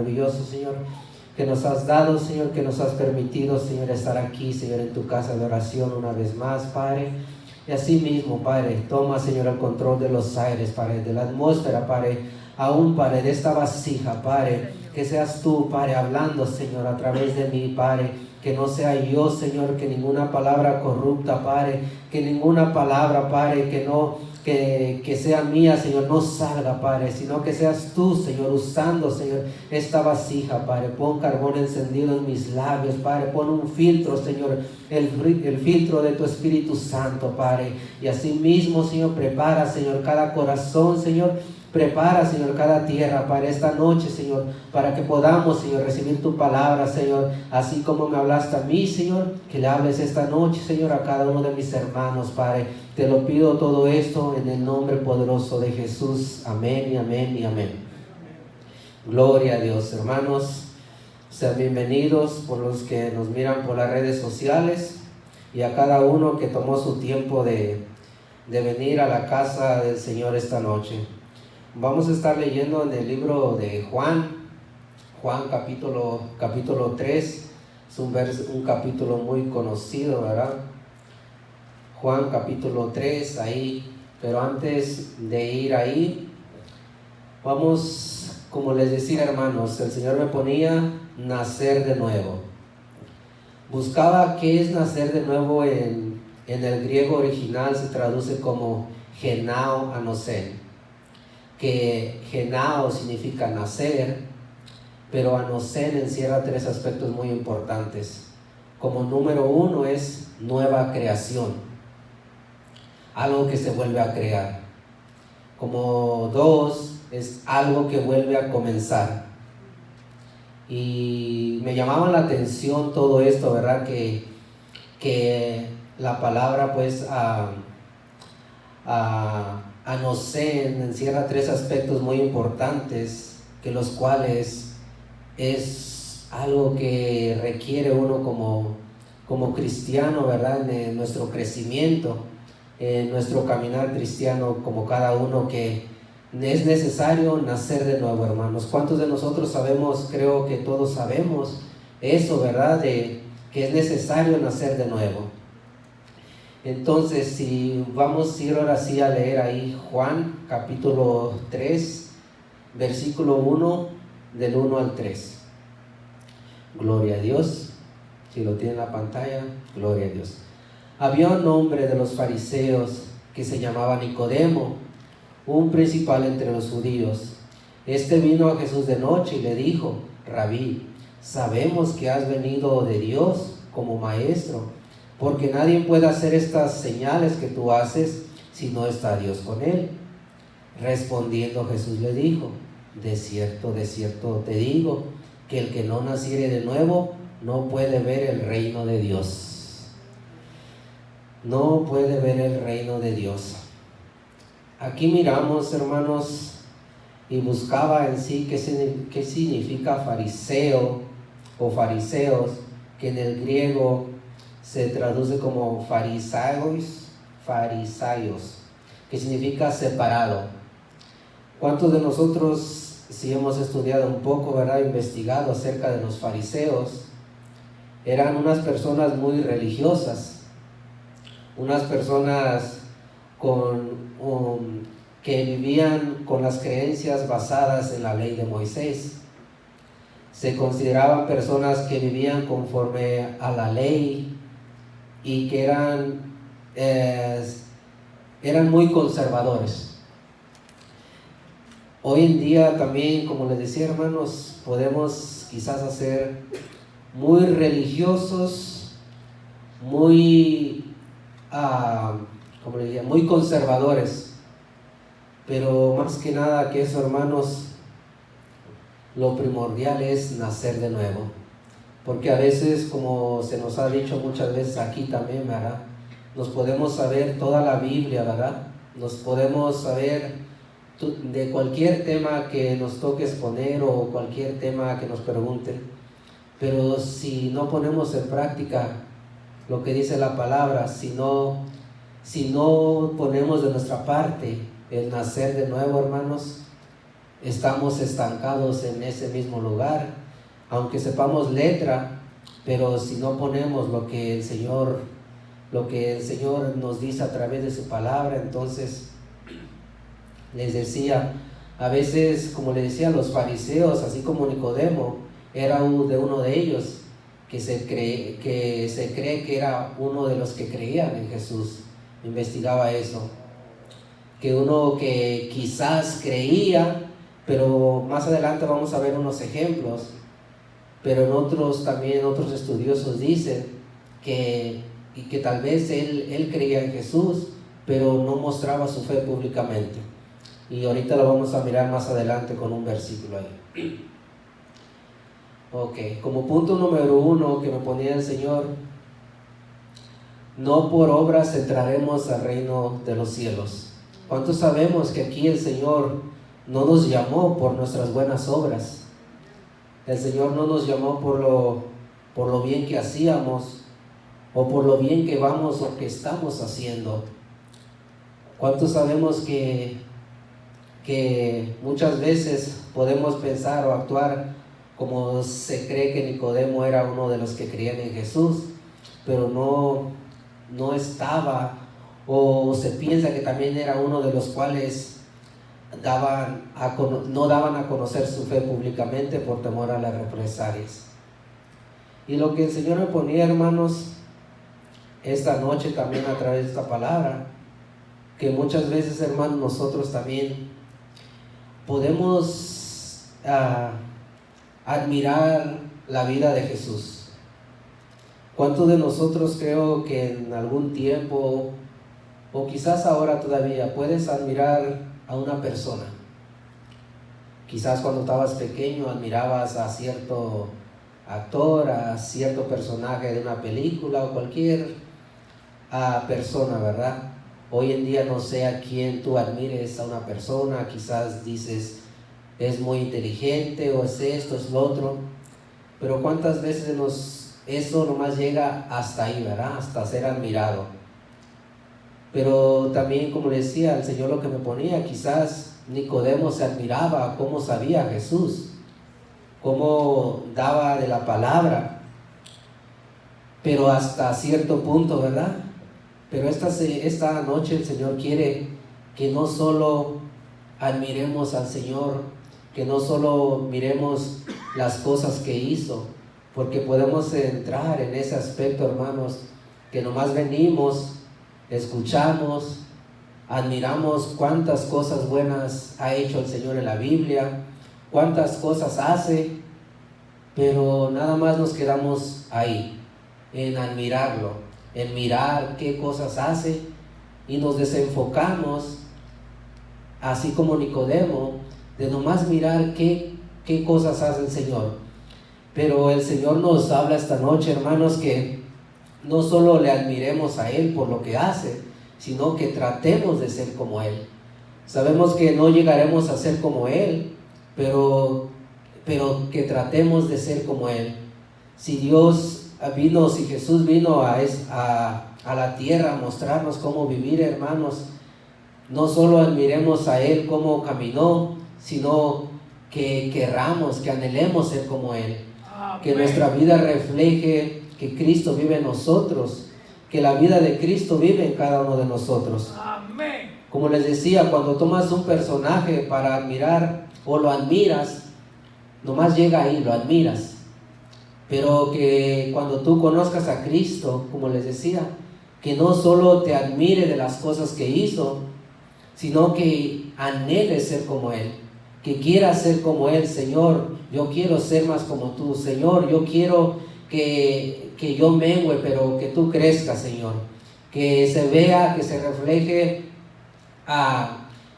Maravilloso, Señor, que nos has dado, Señor, que nos has permitido, Señor, estar aquí, Señor, en tu casa de oración una vez más, Padre. Y así mismo, Padre, toma, Señor, el control de los aires, Padre, de la atmósfera, Padre, aún, Padre, de esta vasija, Padre, que seas tú, Padre, hablando, Señor, a través de mí, Padre, que no sea yo, Señor, que ninguna palabra corrupta, Padre, que ninguna palabra, Padre, que sea mía, Señor, no salga, Padre, sino que seas tú, Señor, usando, Señor, esta vasija, Padre. Pon carbón encendido en mis labios, Padre. Pon un filtro, Señor, el filtro de tu Espíritu Santo, Padre. Y así mismo, Señor, prepara, Señor, cada corazón, Señor. Prepara, Señor, cada tierra para esta noche, Señor, para que podamos, Señor, recibir tu palabra, Señor, así como me hablaste a mí, Señor, que le hables esta noche, Señor, a cada uno de mis hermanos, Padre. Te lo pido todo esto en el nombre poderoso de Jesús. Amén y amén y amén. Gloria a Dios, hermanos. Sean bienvenidos por los que nos miran por las redes sociales y a cada uno que tomó su tiempo de venir a la casa del Señor esta noche. Vamos a estar leyendo en el libro de Juan capítulo 3, es un capítulo muy conocido, ¿verdad? Juan capítulo 3, ahí, pero antes de ir ahí, vamos, como les decía, hermanos, el Señor me ponía nacer de nuevo. Buscaba qué es nacer de nuevo. En el griego original se traduce como genao anosen, que genao significa nacer, pero anosen encierra tres aspectos muy importantes. Como número uno es nueva creación, algo que se vuelve a crear. Como dos es algo que vuelve a comenzar. Y me llamaba la atención todo esto, ¿verdad? Que la palabra pues anosen encierra tres aspectos muy importantes, que los cuales es algo que requiere uno como cristiano, ¿verdad? En nuestro crecimiento, en nuestro caminar cristiano, como cada uno, que es necesario nacer de nuevo, hermanos. ¿Cuántos de nosotros sabemos? Creo que todos sabemos eso, ¿verdad? De que es necesario nacer de nuevo. Entonces, si vamos a ir ahora sí a leer ahí Juan capítulo 3, versículo 1, del 1 al 3. Gloria a Dios. Si lo tiene en la pantalla, gloria a Dios. Había un hombre de los fariseos que se llamaba Nicodemo, un principal entre los judíos. Este vino a Jesús de noche y le dijo: Rabí, sabemos que has venido de Dios como maestro, porque nadie puede hacer estas señales que tú haces si no está Dios con él. Respondiendo Jesús le dijo: de cierto te digo, que el que no naciere de nuevo no puede ver el reino de Dios. No puede ver el reino de Dios. Aquí miramos, hermanos, y buscaba en sí qué significa fariseo o fariseos, que en el griego se traduce como farisaios, que significa separado. ¿Cuántos de nosotros, si hemos estudiado un poco, ¿verdad?, investigado acerca de los fariseos, eran unas personas muy religiosas, unas personas que vivían con las creencias basadas en la ley de Moisés? Se consideraban personas que vivían conforme a la ley y que eran muy conservadores. Hoy en día también, como les decía, hermanos, podemos quizás hacer muy religiosos, muy muy conservadores, pero más que nada que eso, hermanos, lo primordial es nacer de nuevo, porque a veces, como se nos ha dicho muchas veces aquí también, ¿verdad?, nos podemos saber toda la Biblia, ¿verdad?, nos podemos saber de cualquier tema que nos toque exponer o cualquier tema que nos pregunten, pero si no ponemos en práctica lo que dice la palabra, si no ponemos de nuestra parte el nacer de nuevo, hermanos, estamos estancados en ese mismo lugar, aunque sepamos letra, pero si no ponemos lo que el Señor nos dice a través de su palabra. Entonces les decía, a veces, como le decía, los fariseos, así como Nicodemo, era de uno de ellos, que se cree que era uno de los que creían en Jesús. Investigaba eso, que uno que quizás creía, pero más adelante vamos a ver unos ejemplos, pero en otros estudiosos dicen que tal vez él creía en Jesús, pero no mostraba su fe públicamente. Y ahorita lo vamos a mirar más adelante con un versículo ahí. Ok, como punto número 1 que me ponía el Señor: no por obras entraremos al reino de los cielos. ¿Cuántos sabemos que aquí el Señor no nos llamó por nuestras buenas obras? El Señor no nos llamó por lo bien que hacíamos o por lo bien que vamos o que estamos haciendo. ¿Cuántos sabemos que muchas veces podemos pensar o actuar como se cree que Nicodemo era uno de los que creían en Jesús, pero no estaba, o se piensa que también era uno de los cuales no daban a conocer su fe públicamente por temor a las represalias? Y lo que el Señor me ponía, hermanos, esta noche también a través de esta palabra, que muchas veces, hermanos, nosotros también podemos admirar la vida de Jesús. ¿Cuántos de nosotros, creo que en algún tiempo, o quizás ahora todavía, puedes admirar a una persona? Quizás cuando estabas pequeño admirabas a cierto actor, a cierto personaje de una película o cualquier persona, ¿verdad? Hoy en día no sé a quién tú admires a una persona, quizás dices es muy inteligente o es esto, es lo otro, pero cuántas veces eso nomás llega hasta ahí, ¿verdad? Hasta ser admirado. Pero también, como le decía, el Señor lo que me ponía, quizás Nicodemo se admiraba cómo sabía Jesús, cómo daba de la palabra, pero hasta cierto punto, ¿verdad? Pero esta noche el Señor quiere que no solo admiremos al Señor, que no solo miremos las cosas que hizo, porque podemos entrar en ese aspecto, hermanos, que nomás venimos, escuchamos, admiramos cuántas cosas buenas ha hecho el Señor en la Biblia, cuántas cosas hace, pero nada más nos quedamos ahí, en admirarlo, en mirar qué cosas hace, y nos desenfocamos, así como Nicodemo, de nomás mirar qué cosas hace el Señor. Pero el Señor nos habla esta noche, hermanos, que no solo le admiremos a Él por lo que hace, sino que tratemos de ser como Él. Sabemos que no llegaremos a ser como Él, pero que tratemos de ser como Él. Si Jesús vino a la tierra a mostrarnos cómo vivir, hermanos, no solo admiremos a Él cómo caminó, sino que querramos, que anhelemos ser como Él. Amén. Que nuestra vida refleje que Cristo vive en nosotros, que la vida de Cristo vive en cada uno de nosotros. Amén. Como les decía, cuando tomas un personaje para admirar o lo admiras, nomás llega ahí, lo admiras. Pero que cuando tú conozcas a Cristo, como les decía, que no solo te admire de las cosas que hizo, sino que anhele ser como Él, que quiera ser como Él. Señor, yo quiero ser más como tú. Señor, yo quiero que yo mengüe, pero que tú crezcas, Señor. Que se vea, que se refleje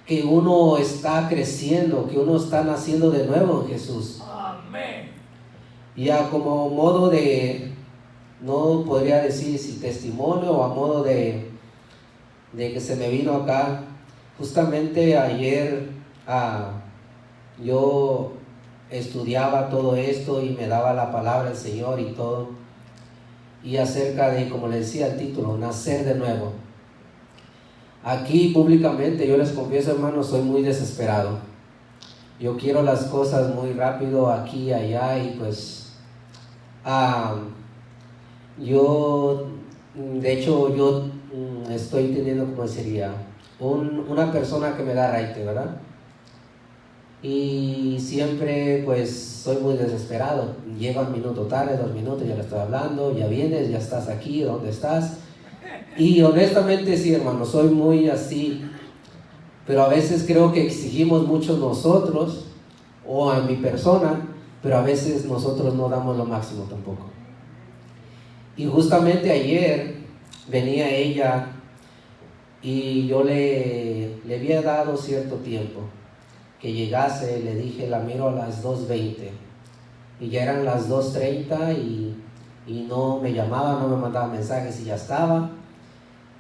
que uno está creciendo, que uno está naciendo de nuevo en Jesús. Amén. Ya como modo de, no podría decir si testimonio o a modo de que se me vino acá, justamente ayer yo estudiaba todo esto y me daba la palabra el Señor y todo, y acerca de, como le decía el título, nacer de nuevo. Aquí públicamente yo les confieso, hermanos, soy muy desesperado. yo quiero las cosas muy rápido aquí y allá, y pues yo, de hecho, yo estoy teniendo, ¿cómo sería? Una persona que me da raite, ¿verdad? Y siempre pues soy muy desesperado. Llega un minuto tarde, 2 minutos, ya le estoy hablando, ya vienes, ya estás aquí, ¿dónde estás? Y honestamente sí, hermano, soy muy así, pero a veces creo que exigimos mucho nosotros o a mi persona, pero a veces nosotros no damos lo máximo tampoco. Y justamente ayer venía ella y yo le había dado cierto tiempo que llegase. Le dije, la miro a las 2:20 y ya eran las 2:30 y no me llamaba, no me mandaba mensajes y ya estaba.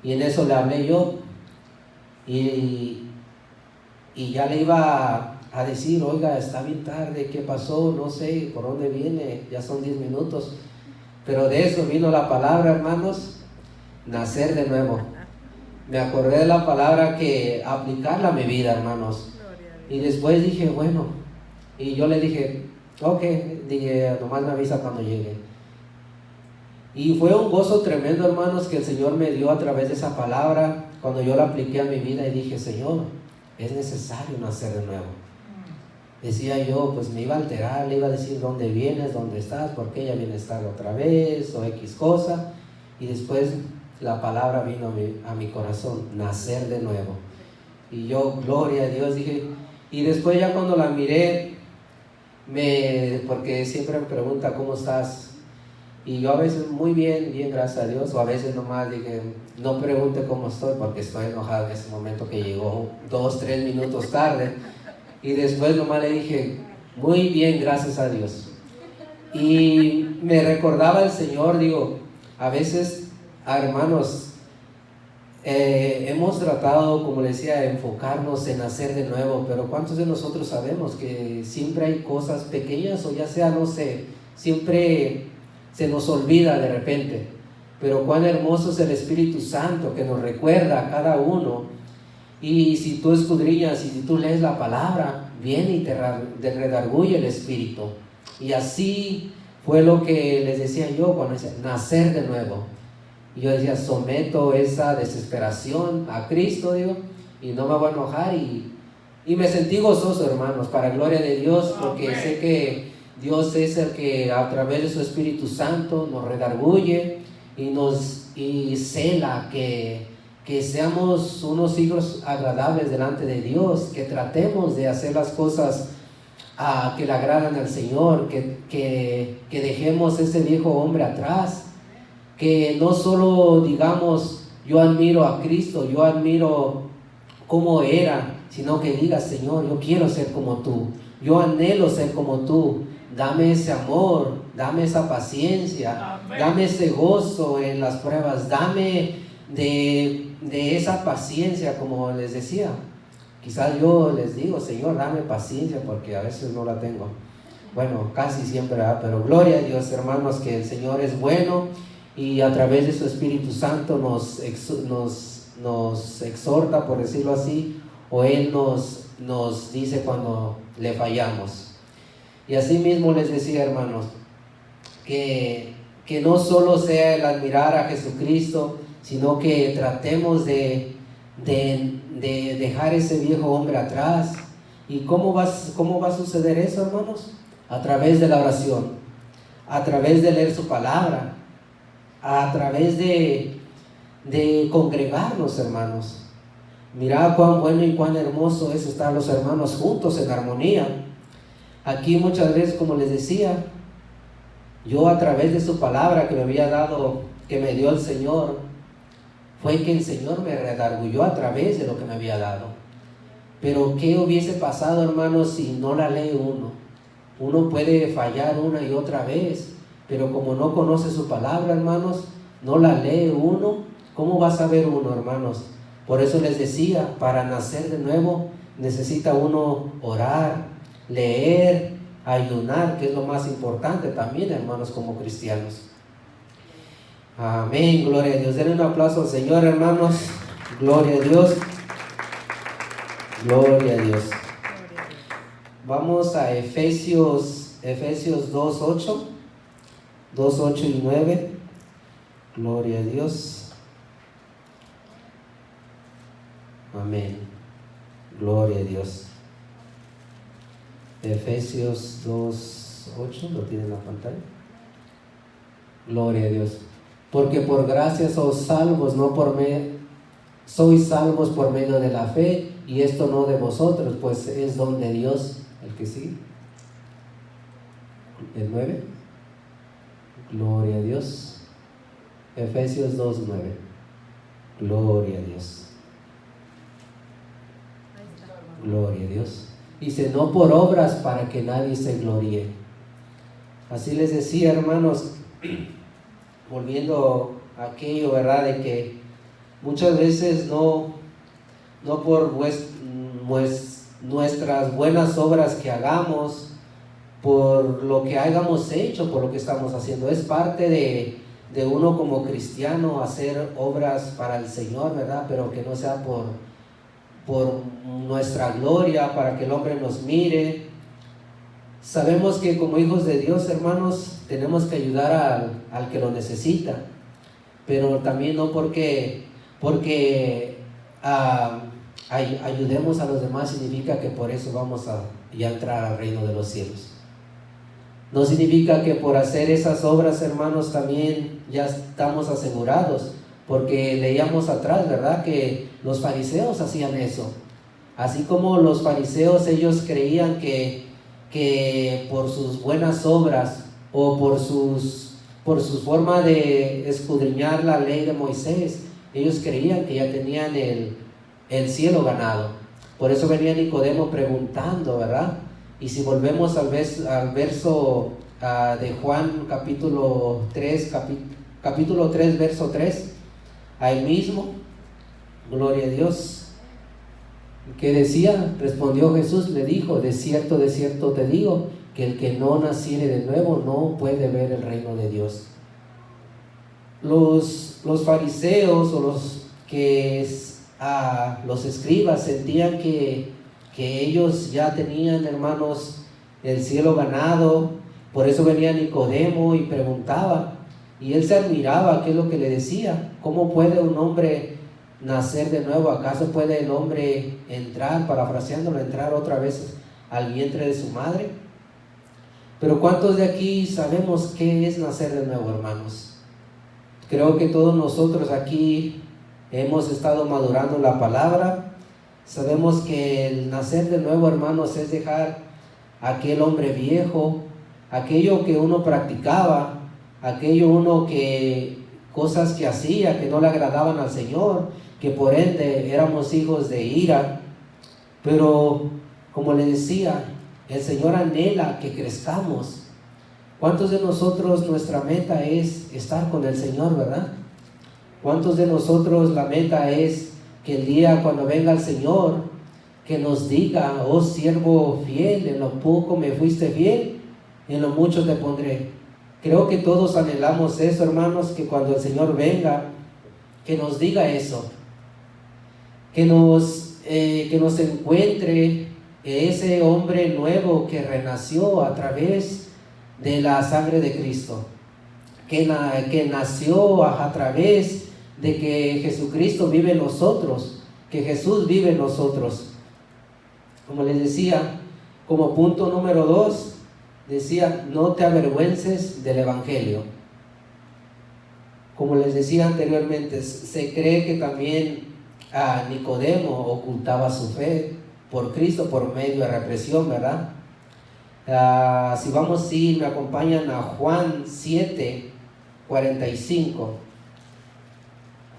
Y en eso le hablé yo y ya le iba a decir, oiga, está bien tarde, ¿qué pasó? No sé, ¿por dónde viene? Ya son 10 minutos. Pero de eso vino la palabra, hermanos, nacer de nuevo. Me acordé de la palabra que aplicarla a mi vida, hermanos. Y después dije, bueno, y yo le dije, ok, dije, nomás me avisa cuando llegue. Y fue un gozo tremendo, hermanos, que el Señor me dio a través de esa palabra, cuando yo la apliqué a mi vida y dije, Señor, es necesario nacer de nuevo. Decía yo, pues me iba a alterar, le iba a decir dónde vienes, dónde estás, por qué ella viene a estar otra vez, o X cosa. Y después la palabra vino a mi corazón, nacer de nuevo. Y yo, gloria a Dios, dije. Y después ya cuando la miré, porque siempre me pregunta, ¿cómo estás? Y yo a veces, muy bien, gracias a Dios. O a veces nomás dije, no pregunte cómo estoy, porque estoy enojado en ese momento que llegó 2-3 minutos tarde. Y después nomás le dije, muy bien, gracias a Dios. Y me recordaba el Señor, digo, a veces, hermanos, hemos tratado, como les decía, enfocarnos en hacer de nuevo, pero ¿cuántos de nosotros sabemos que siempre hay cosas pequeñas, o ya sea, no sé, siempre se nos olvida de repente? Pero cuán hermoso es el Espíritu Santo que nos recuerda a cada uno. Y si tú escudriñas y si tú lees la palabra, viene y te redarguye el Espíritu. Y así fue lo que les decía yo cuando decía nacer de nuevo. Y yo decía, someto esa desesperación a Cristo, digo, y no me voy a enojar. Y me sentí gozoso, hermanos, para gloria de Dios, porque sé que Dios es el que a través de su Espíritu Santo nos redarguye y cela que seamos unos hijos agradables delante de Dios, que tratemos de hacer las cosas que le agradan al Señor, que dejemos ese viejo hombre atrás, que no solo digamos, yo admiro a Cristo, yo admiro cómo era, sino que digas, Señor, yo quiero ser como tú, yo anhelo ser como tú. Dame ese amor, dame esa paciencia, amén, dame ese gozo en las pruebas, dame de esa paciencia, como les decía. Quizás yo les digo, Señor, dame paciencia, porque a veces no la tengo. Bueno, casi siempre, ¿verdad? Pero gloria a Dios, hermanos, que el Señor es bueno y a través de su Espíritu Santo nos exhorta, por decirlo así, o Él nos dice cuando le fallamos. Y así mismo les decía, hermanos, que no solo sea el admirar a Jesucristo, sino que tratemos de dejar ese viejo hombre atrás. ¿Y cómo va a suceder eso, hermanos? A través de la oración, a través de leer su palabra, a través de congregarnos, hermanos. Mirad cuán bueno y cuán hermoso es estar los hermanos juntos en armonía. Aquí muchas veces, como les decía, yo a través de su palabra que me había dado, que me dio el Señor, fue que el Señor me redarguyó a través de lo que me había dado. Pero ¿qué hubiese pasado, hermanos, si no la lee uno? Uno puede fallar una y otra vez, pero como no conoce su palabra, hermanos, no la lee uno, ¿cómo va a saber uno, hermanos? Por eso les decía, para nacer de nuevo necesita uno orar, leer, ayunar, que es lo más importante también, hermanos, como cristianos. Amén, gloria a Dios. Denle un aplauso al Señor, hermanos. Gloria a Dios. Gloria a Dios. Vamos a Efesios 2:8, 2:8 y 9. Gloria a Dios. Amén. Gloria a Dios. Efesios 2:8, ¿lo tiene en la pantalla? Gloria a Dios. Porque por gracia sois salvos, sois salvos por medio de la fe, y esto no de vosotros, pues es don de Dios. El que sigue, el 9. Gloria a Dios. Efesios 2:9. Gloria a Dios. Gloria a Dios. Dice, no por obras para que nadie se gloríe. Así les decía, hermanos, volviendo a aquello, ¿verdad? De que muchas veces no por nuestras buenas obras que hagamos, por lo que hayamos hecho, por lo que estamos haciendo. Es parte de uno como cristiano hacer obras para el Señor, ¿verdad? Pero que no sea por nuestra gloria, para que el hombre nos mire. Sabemos que como hijos de Dios, hermanos, tenemos que ayudar al que lo necesita, pero también no porque ayudemos a los demás significa que por eso vamos a ya entrar al reino de los cielos. No significa que por hacer esas obras, hermanos, también ya estamos asegurados, porque leíamos atrás, ¿verdad?, que los fariseos hacían eso. Así como los fariseos, ellos creían que por sus buenas obras o por su forma de escudriñar la ley de Moisés, ellos creían que ya tenían el cielo ganado. Por eso venía Nicodemo preguntando, ¿verdad? Y si volvemos al verso de Juan capítulo 3, verso 3, ahí mismo, gloria a Dios, ¿qué decía? Respondió Jesús, le dijo, de cierto te digo, que el que no naciere de nuevo no puede ver el reino de Dios. Los fariseos o los escribas sentían que ellos ya tenían, hermanos, el cielo ganado. Por eso venía Nicodemo y preguntaba, y él se admiraba qué es lo que le decía. ¿Cómo puede un hombre nacer de nuevo? ¿Acaso puede el hombre entrar, parafraseándolo, entrar otra vez al vientre de su madre? Pero ¿cuántos de aquí sabemos qué es nacer de nuevo, hermanos? Creo que todos nosotros aquí hemos estado madurando la palabra. Sabemos que el nacer de nuevo, hermanos, es dejar aquel hombre viejo, aquello que uno practicaba, cosas que hacía que no le agradaban al Señor, que por ende éramos hijos de ira. Pero como le decía, el Señor anhela que crezcamos. ¿Cuántos de nosotros nuestra meta es estar con el Señor, verdad? ¿Cuántos de nosotros la meta es que el día cuando venga el Señor, que nos diga, oh siervo fiel, en lo poco me fuiste fiel, en lo mucho te pondré? Creo que todos anhelamos eso, hermanos, que cuando el Señor venga, que nos diga eso, que nos encuentre ese hombre nuevo que renació a través de la sangre de Cristo, que nació a través de que Jesucristo vive en nosotros, que Jesús vive en nosotros. Como les decía, como punto número 2, decía, no te avergüences del Evangelio. Como les decía anteriormente, se cree que también Nicodemo ocultaba su fe por Cristo por medio de represión, ¿verdad? Si me acompañan a Juan 7:45.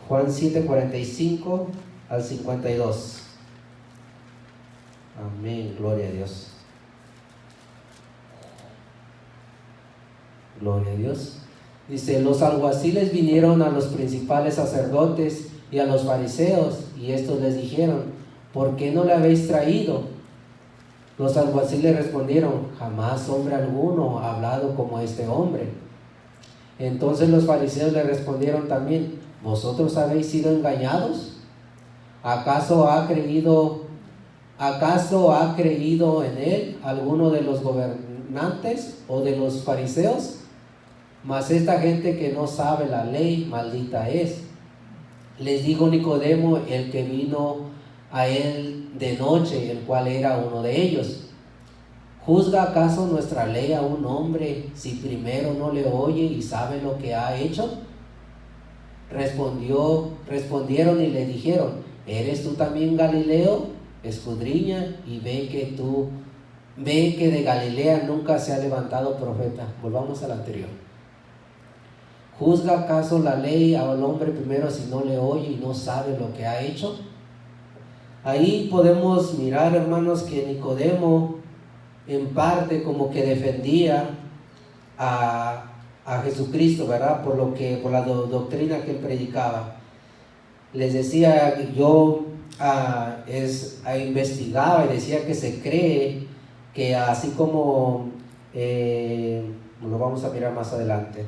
Juan 7:45 al 52. Amén, gloria a Dios. Gloria a Dios. Dice, los alguaciles vinieron a los principales sacerdotes y a los fariseos, y estos les dijeron, ¿por qué no le habéis traído? Los alguaciles respondieron, jamás hombre alguno ha hablado como este hombre. Entonces los fariseos le respondieron también, ¿vosotros habéis sido engañados? ¿Acaso ha creído ¿Acaso ha creído en él alguno de los gobernantes o de los fariseos? Mas esta gente que no sabe la ley, maldita es. Les dijo Nicodemo, el que vino a él de noche, el cual era uno de ellos: ¿juzga acaso nuestra ley a un hombre si primero no le oye y sabe lo que ha hecho? Respondieron y le dijeron: ¿eres tú también Galileo? Escudriña y ve que de Galilea nunca se ha levantado profeta. Volvamos al anterior. ¿Juzga acaso la ley al hombre primero si no le oye y no sabe lo que ha hecho? Ahí podemos mirar, hermanos, que Nicodemo en parte como que defendía a Jesucristo, ¿verdad? Por la doctrina que él predicaba. Les decía, yo investigaba y decía que se cree que así como, lo vamos a mirar más adelante,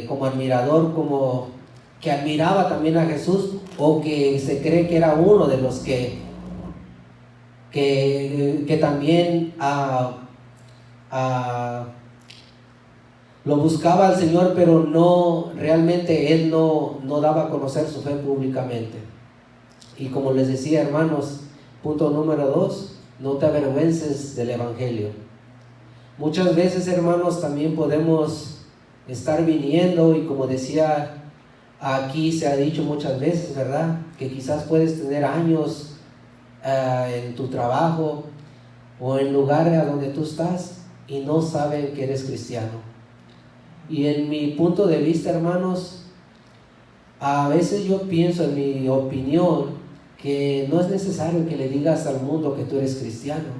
como admirador, como que admiraba también a Jesús, o que se cree que era uno de los que también lo buscaba al Señor, pero no, realmente él no daba a conocer su fe públicamente. Y como les decía, hermanos, punto número 2, no te avergüences del Evangelio. Muchas veces, hermanos, también podemos estar viniendo, y como decía, aquí se ha dicho muchas veces, ¿verdad?, que quizás puedes tener años en tu trabajo o en lugares a donde tú estás y no saben que eres cristiano. Y en mi punto de vista, hermanos, a veces yo pienso, en mi opinión, que no es necesario que le digas al mundo que tú eres cristiano.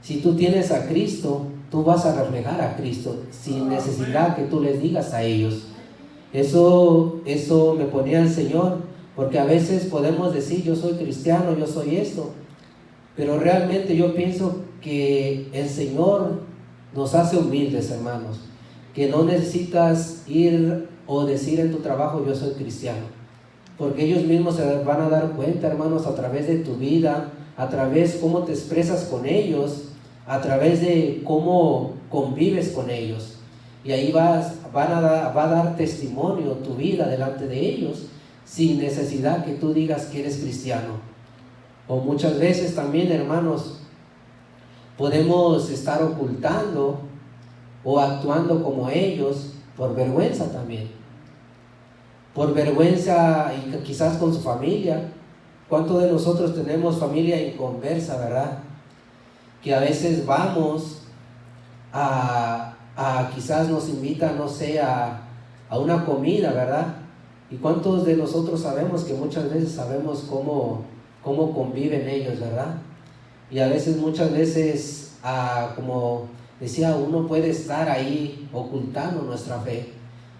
Si tú tienes a Cristo, tú vas a reflejar a Cristo sin necesidad que tú les digas a ellos. Eso me ponía el Señor, porque a veces podemos decir: yo soy cristiano, yo soy esto, pero realmente yo pienso que el Señor nos hace humildes, hermanos, que no necesitas ir o decir en tu trabajo: yo soy cristiano, porque ellos mismos se van a dar cuenta, hermanos, a través de tu vida, a través de cómo te expresas con ellos, a través de cómo convives con ellos. Y ahí va a dar testimonio tu vida delante de ellos, sin necesidad que tú digas que eres cristiano. O muchas veces también, hermanos, podemos estar ocultando o actuando como ellos por vergüenza también. Por vergüenza, y quizás con su familia. ¿Cuántos de nosotros tenemos familia inconversa, verdad? Que a veces vamos quizás nos invitan, no sé, a una comida, ¿verdad? ¿Y cuántos de nosotros sabemos que muchas veces sabemos cómo conviven ellos, ¿verdad? Y a veces, muchas veces, como decía, uno puede estar ahí ocultando nuestra fe.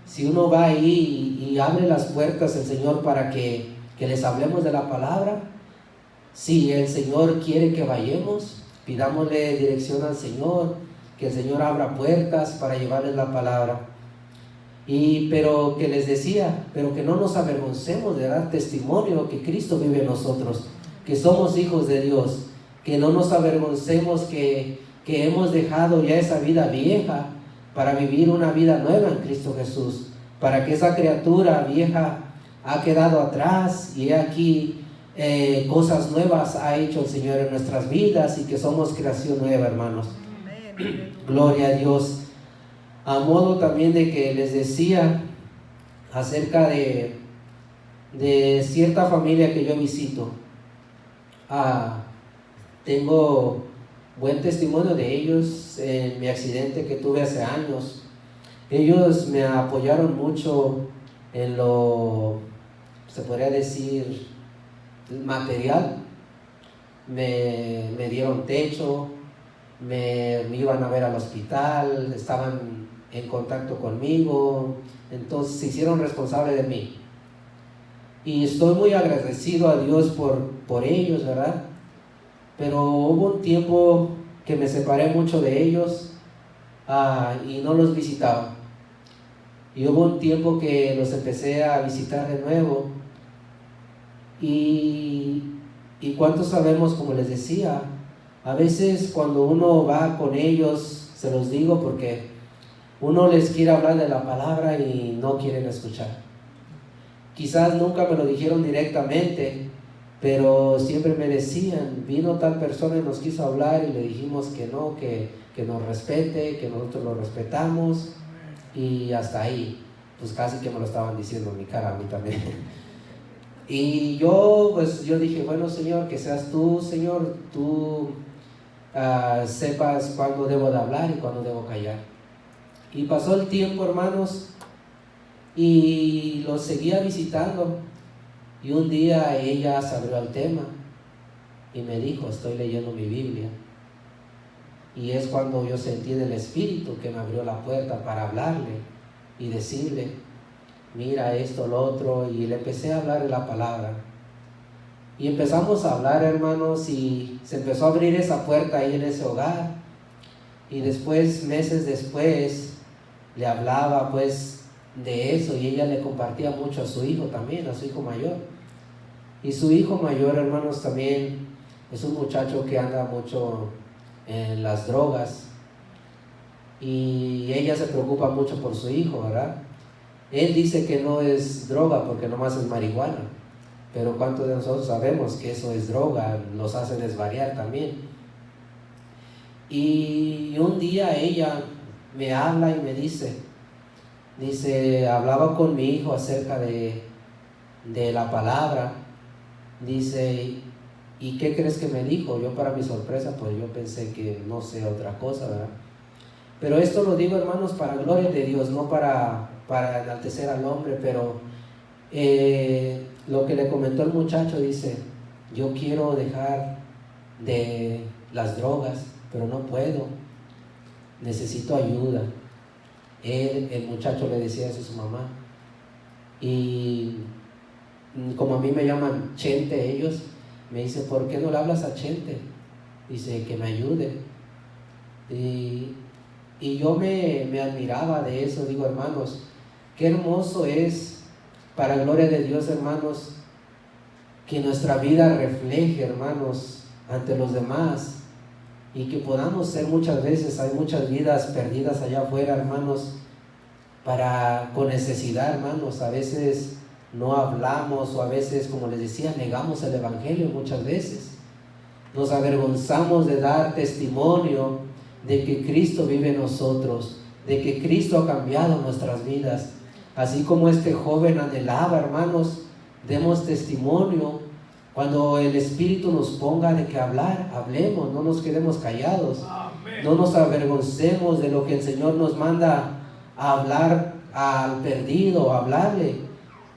Si uno va ahí y abre las puertas el Señor para que les hablemos de la palabra, si el Señor quiere que vayamos, pidámosle dirección al Señor, que el Señor abra puertas para llevarles la palabra. Pero que les decía, pero que no nos avergoncemos de dar testimonio que Cristo vive en nosotros, que somos hijos de Dios, que no nos avergoncemos que hemos dejado ya esa vida vieja para vivir una vida nueva en Cristo Jesús, para que esa criatura vieja ha quedado atrás y aquí cosas nuevas ha hecho el Señor en nuestras vidas, y que somos creación nueva, hermanos. Gloria a Dios. A modo también de que les decía acerca de cierta familia que yo visito, tengo buen testimonio de ellos en mi accidente que tuve hace años. Ellos me apoyaron mucho en lo, se podría decir, material. Me dieron techo, me iban a ver al hospital, estaban en contacto conmigo, entonces se hicieron responsables de mí. Y estoy muy agradecido a Dios por ellos, ¿verdad? Pero hubo un tiempo que me separé mucho de ellos y no los visitaba. Y hubo un tiempo que los empecé a visitar de nuevo. Y Y cuántos sabemos, como les decía, a veces cuando uno va con ellos, se los digo porque uno les quiere hablar de la palabra y no quieren escuchar. Quizás nunca me lo dijeron directamente, pero siempre me decían, vino tal persona y nos quiso hablar y le dijimos que no, que nos respete, que nosotros lo respetamos, y hasta ahí. Pues casi que me lo estaban diciendo en mi cara a mí también. Y yo dije, bueno, Señor, que seas tú, Señor, tú sepas cuándo debo de hablar y cuándo debo callar. Y pasó el tiempo, hermanos, y los seguía visitando. Y un día ella se abrió al tema y me dijo, estoy leyendo mi Biblia. Y es cuando yo sentí del Espíritu que me abrió la puerta para hablarle y decirle, mira esto, lo otro, y le empecé a hablar de la palabra. Y empezamos a hablar, hermanos, y se empezó a abrir esa puerta ahí en ese hogar. Y después, meses después, le hablaba pues de eso, y ella le compartía mucho a su hijo también, a su hijo mayor. Y su hijo mayor, hermanos, también es un muchacho que anda mucho en las drogas, y ella se preocupa mucho por su hijo, ¿verdad? Él dice que no es droga porque nomás es marihuana, pero ¿cuántos de nosotros sabemos que eso es droga? Nos hace desvariar también. Y un día ella me habla y me dice, hablaba con mi hijo acerca de la palabra. Dice, ¿y qué crees que me dijo? Yo, para mi sorpresa, pues yo pensé que no sé, otra cosa, ¿verdad? Pero esto lo digo, hermanos, para gloria de Dios, no para enaltecer al hombre, pero lo que le comentó el muchacho, dice, yo quiero dejar de las drogas, pero no puedo, necesito ayuda. El muchacho le decía eso a su mamá. Y como a mí me llaman Chente ellos, me dice, ¿por qué no le hablas a Chente? Dice, que me ayude. Y yo me admiraba de eso. Digo, hermanos, qué hermoso es, para gloria de Dios, hermanos, que nuestra vida refleje, hermanos, ante los demás, y que podamos ser muchas veces, hay muchas vidas perdidas allá afuera, hermanos, con necesidad, hermanos. A veces no hablamos, o a veces, como les decía, negamos el evangelio muchas veces. Nos avergonzamos de dar testimonio de que Cristo vive en nosotros, de que Cristo ha cambiado nuestras vidas. Así como este joven anhelaba, hermanos, demos testimonio. Cuando el Espíritu nos ponga de que hablar, hablemos, no nos quedemos callados. Amén. No nos avergoncemos de lo que el Señor nos manda a hablar al perdido, a hablarle.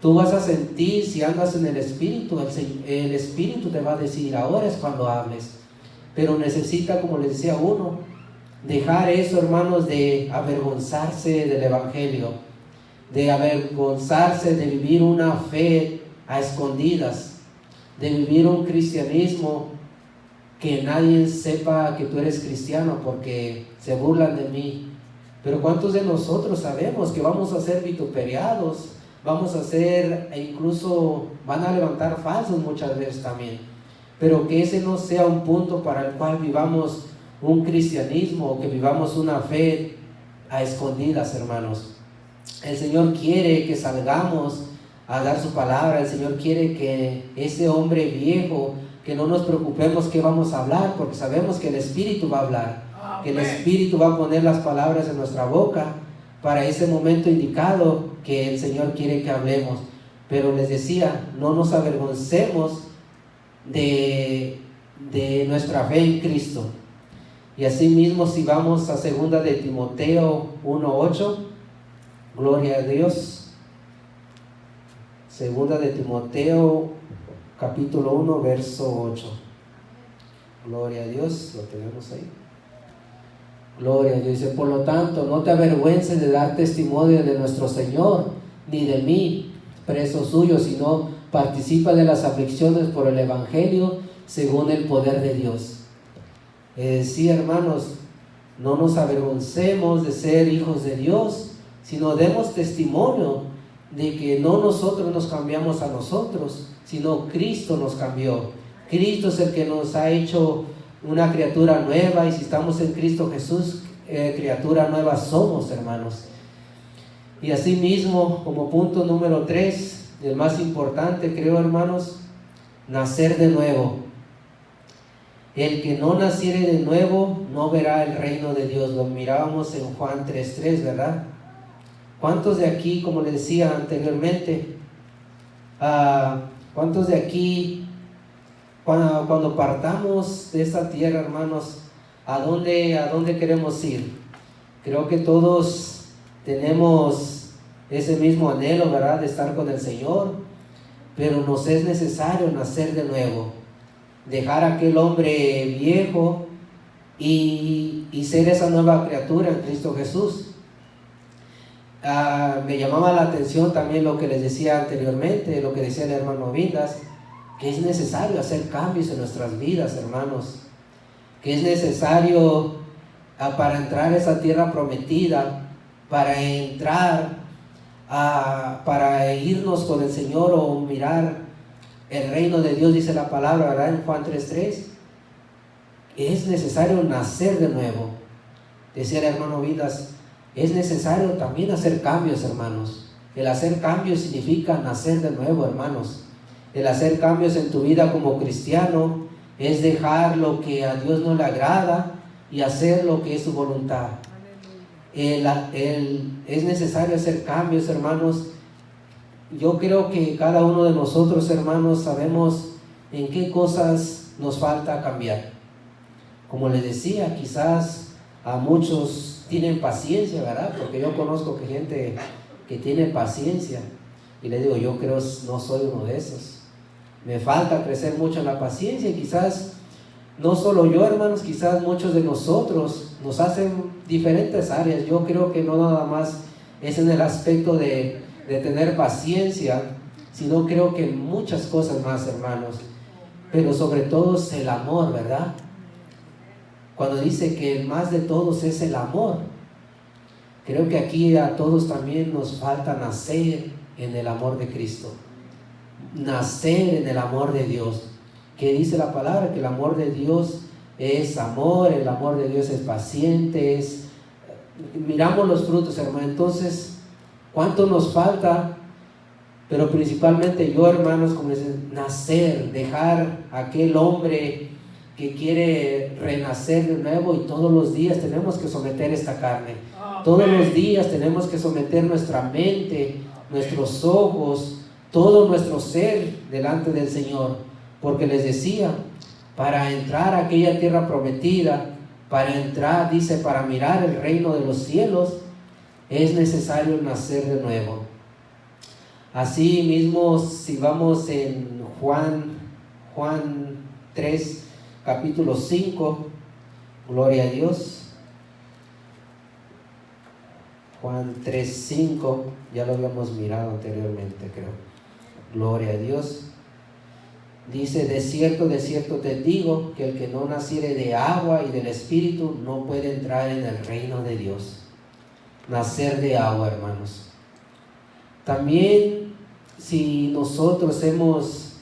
Tú vas a sentir, si andas en el Espíritu, el Espíritu te va a decir, ahora es cuando hables. Pero necesita, como les decía uno, dejar eso, hermanos, de avergonzarse del Evangelio, de avergonzarse de vivir una fe a escondidas, de vivir un cristianismo que nadie sepa que tú eres cristiano porque se burlan de mí. Pero ¿cuántos de nosotros sabemos que vamos a ser vituperiados? Vamos a ser, e incluso van a levantar falsos muchas veces también. Pero que ese no sea un punto para el cual vivamos un cristianismo, o que vivamos una fe a escondidas, hermanos. El Señor quiere que salgamos a dar su palabra. El Señor quiere que ese hombre viejo, que no nos preocupemos qué vamos a hablar, porque sabemos que el Espíritu va a hablar. Amén. Que el Espíritu va a poner las palabras en nuestra boca para ese momento indicado que el Señor quiere que hablemos. Pero les decía, no nos avergoncemos de nuestra fe en Cristo. Y así mismo, si vamos a 2 de Timoteo 1:8, gloria a Dios. 2 de Timoteo capítulo 1 verso 8. Gloria a Dios, lo tenemos ahí. Gloria a Dios. Dice, por lo tanto, no te avergüences de dar testimonio de nuestro Señor, ni de mí, preso suyo, sino participa de las aflicciones por el Evangelio según el poder de Dios. Sí, hermanos, no nos avergoncemos de ser hijos de Dios, sino demos testimonio de que no nosotros nos cambiamos a nosotros, sino Cristo nos cambió. Cristo es el que nos ha hecho una criatura nueva, y si estamos en Cristo Jesús, criatura nueva somos, hermanos. Y asimismo, como punto número 3, el más importante, creo, hermanos, nacer de nuevo. El que no naciere de nuevo no verá el reino de Dios. Lo mirábamos en Juan 3:3, ¿verdad? ¿Cuántos de aquí, como les decía anteriormente, cuántos de aquí, cuando partamos de esta tierra, hermanos, ¿a dónde queremos ir? Creo que todos tenemos ese mismo anhelo, ¿verdad?, de estar con el Señor, pero nos es necesario nacer de nuevo, dejar aquel hombre viejo y ser esa nueva criatura en Cristo Jesús. Me llamaba la atención también lo que les decía anteriormente, lo que decía el hermano Vindas, que es necesario hacer cambios en nuestras vidas, hermanos, que es necesario para entrar a esa tierra prometida, para irnos con el Señor o mirar el reino de Dios, dice la palabra, ¿verdad?, en Juan 3:3, es necesario nacer de nuevo. Decía el hermano Vidas, es necesario también hacer cambios, hermanos. El hacer cambios significa nacer de nuevo, hermanos. El hacer cambios en tu vida como cristiano es dejar lo que a Dios no le agrada y hacer lo que es su voluntad. Es necesario hacer cambios, hermanos. Yo creo que cada uno de nosotros, hermanos, sabemos en qué cosas nos falta cambiar. Como les decía, quizás a muchos tienen paciencia, ¿verdad? Porque yo conozco gente que tiene paciencia, y les digo, yo creo no soy uno de esos. Me falta crecer mucho en la paciencia, y quizás no solo yo, hermanos, quizás muchos de nosotros nos hacen diferentes áreas. Yo creo que no nada más es en el aspecto de tener paciencia, sino creo que muchas cosas más, hermanos, pero sobre todo es el amor, ¿verdad? Cuando dice que el más de todos es el amor, creo que aquí a todos también nos falta nacer en el amor de Cristo, nacer en el amor de Dios, que dice la palabra que el amor de Dios es amor, el amor de Dios es paciente, miramos los frutos, hermano. Entonces, ¿cuánto nos falta? Pero principalmente yo, hermanos, como dicen, nacer, dejar aquel hombre que quiere renacer de nuevo, y todos los días tenemos que someter esta carne. Todos los días tenemos que someter nuestra mente, nuestros ojos, todo nuestro ser delante del Señor, porque les decía, para entrar a aquella tierra prometida, para entrar, dice, para mirar el reino de los cielos, es necesario nacer de nuevo. Así mismo, si vamos en Juan 3, capítulo 5, gloria a Dios. Juan 3:5, ya lo habíamos mirado anteriormente, creo. Gloria a Dios. Dice, de cierto te digo, que el que no naciere de agua y del Espíritu no puede entrar en el reino de Dios. Nacer de agua, hermanos. También, si nosotros hemos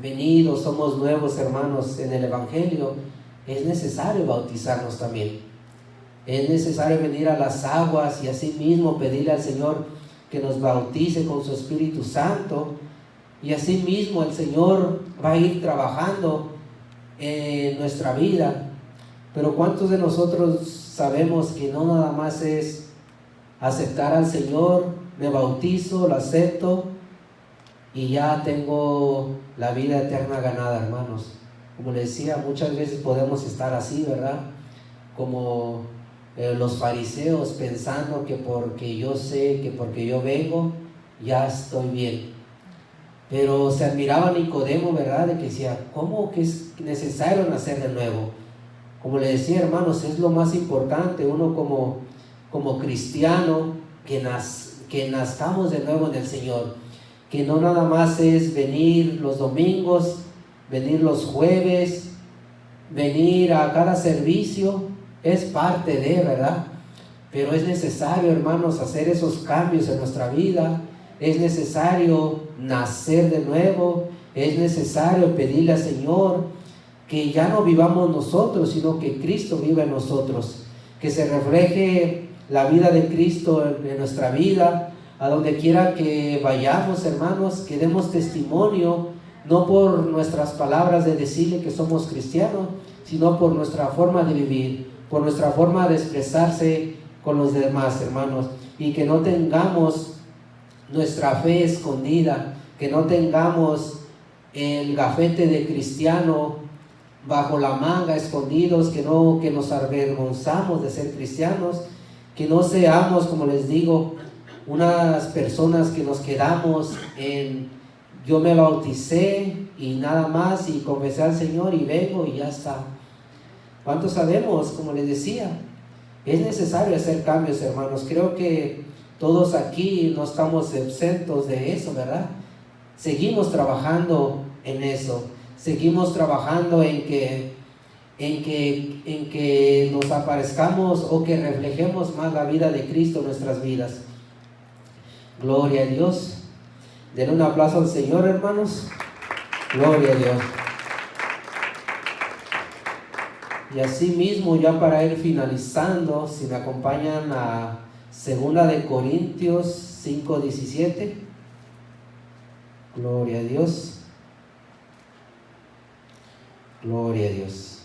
venido, somos nuevos, hermanos, en el Evangelio, es necesario bautizarnos también. Es necesario venir a las aguas y así mismo pedirle al Señor que nos bautice con su Espíritu Santo, y así mismo el Señor va a ir trabajando en nuestra vida. Pero ¿cuántos de nosotros sabemos que no nada más es aceptar al Señor, me bautizo, lo acepto y ya tengo la vida eterna ganada, hermanos? Como les decía, muchas veces podemos estar así, ¿verdad? Como los fariseos, pensando que porque yo sé, que porque yo vengo, ya estoy bien. Pero se admiraba a Nicodemo, ¿verdad? De que decía, ¿cómo que es necesario nacer de nuevo? Como le decía, hermanos, es lo más importante, uno como cristiano, que nazcamos de nuevo en el Señor, que no nada más es venir los domingos, venir los jueves, venir a cada servicio, es parte de, ¿verdad? Pero es necesario, hermanos, hacer esos cambios en nuestra vida. Es necesario nacer de nuevo, Es necesario pedirle al Señor que ya no vivamos nosotros, sino que Cristo viva en nosotros, que se refleje la vida de Cristo en nuestra vida, a donde quiera que vayamos, hermanos, que demos testimonio, no por nuestras palabras de decirle que somos cristianos, sino por nuestra forma de vivir, por nuestra forma de expresarse con los demás, hermanos, y que no tengamos nuestra fe escondida, que no tengamos el gafete de cristiano bajo la manga, escondidos, que nos avergonzamos de ser cristianos, que no seamos, como les digo, unas personas que nos quedamos en yo me bauticé y nada más, y confesé al Señor y vengo y ya está. ¿Cuántos sabemos? Como les decía, es necesario hacer cambios, hermanos. Creo que todos aquí no estamos exentos de eso, ¿verdad? Seguimos trabajando en eso, seguimos trabajando en que nos aparezcamos o que reflejemos más la vida de Cristo en nuestras vidas. Gloria a Dios. Denle un aplauso al Señor, hermanos. Gloria a Dios. Y así mismo, ya para ir finalizando, si me acompañan a 2 de Corintios 5:17. Gloria a Dios. Gloria a Dios.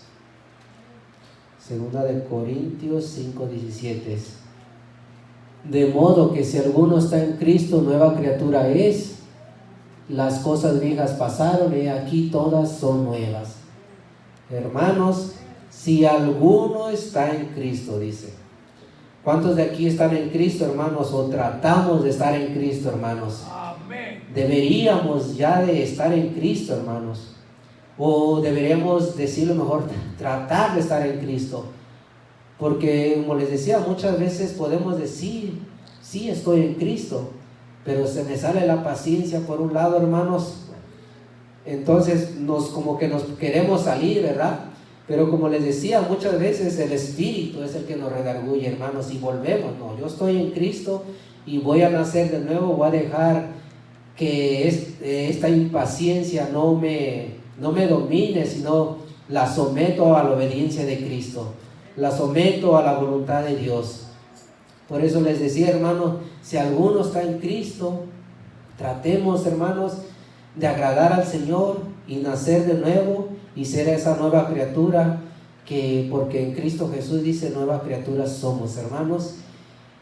2 de Corintios 5:17. De modo que si alguno está en Cristo, nueva criatura es. Las cosas viejas pasaron y aquí todas son nuevas. Hermanos, si alguno está en Cristo, dice. ¿Cuántos de aquí están en Cristo, hermanos? O tratamos de estar en Cristo, hermanos. Amén. Deberíamos ya de estar en Cristo, hermanos. O deberíamos decirlo mejor, tratar de estar en Cristo. Porque, como les decía, muchas veces podemos decir, sí, estoy en Cristo, pero se me sale la paciencia por un lado, hermanos. Entonces, como que nos queremos salir, ¿verdad? Pero como les decía, muchas veces el Espíritu es el que nos redarguye, hermanos, y volvemos. No, yo estoy en Cristo y voy a nacer de nuevo, voy a dejar que esta impaciencia no me domine, sino la someto a la obediencia de Cristo, la someto a la voluntad de Dios. Por eso les decía, hermanos, si alguno está en Cristo, tratemos, hermanos, de agradar al Señor y nacer de nuevo y ser esa nueva criatura, porque en Cristo Jesús dice nueva criatura somos, hermanos.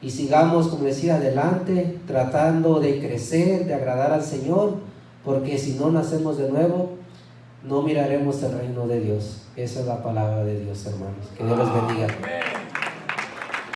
Y sigamos, como decía, adelante, tratando de crecer, de agradar al Señor, porque si no nacemos de nuevo, no miraremos el reino de Dios. Esa es la palabra de Dios, hermanos. Que Dios los bendiga.